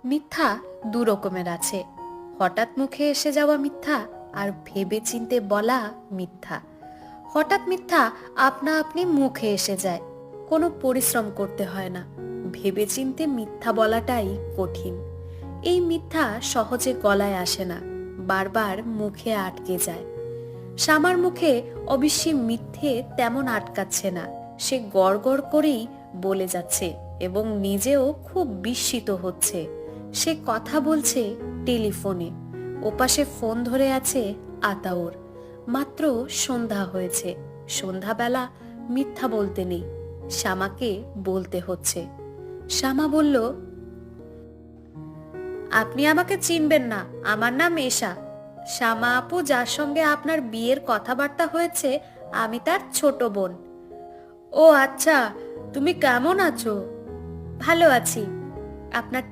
মিথ্যা দু রকমের আছে, হঠাৎ মুখে এসে যাওয়া মিথ্যা আর ভেবে চিন্তে বলা মিথ্যা। হঠাৎ মিথ্যা আপনা আপনি মুখে এসে যায়, কোনো পরিশ্রম করতে হয় না। ভেবে চিন্তে মিথ্যা বলাটাই কঠিন। এই মিথ্যা সহজে গলায় আসে না, বারবার মুখে আটকে যায়। শ্যামার মুখে অবশ্যি মিথ্যে তেমন আটকাচ্ছে না, সে গড়গড় করেই বলে যাচ্ছে এবং নিজেও খুব বিস্মিত হচ্ছে। সে কথা বলছে টেলিফোনে, ওপাশে ফোন ধরে আছে আতাউর। মাত্র সন্ধ্যা হয়েছে, সন্ধ্যাবেলা মিথ্যা বলতে নেই, শ্যামাকে বলতে হচ্ছে। শ্যামা বলল, আপনি আমাকে চিনবেন না, আমার নাম এশা। শ্যামা আপু যার সঙ্গে আপনার বিয়ের কথাবার্তা হয়েছে, আমি তার ছোট বোন। ও আচ্ছা, তুমি কেমন আছো? ভালো আছি। আপনার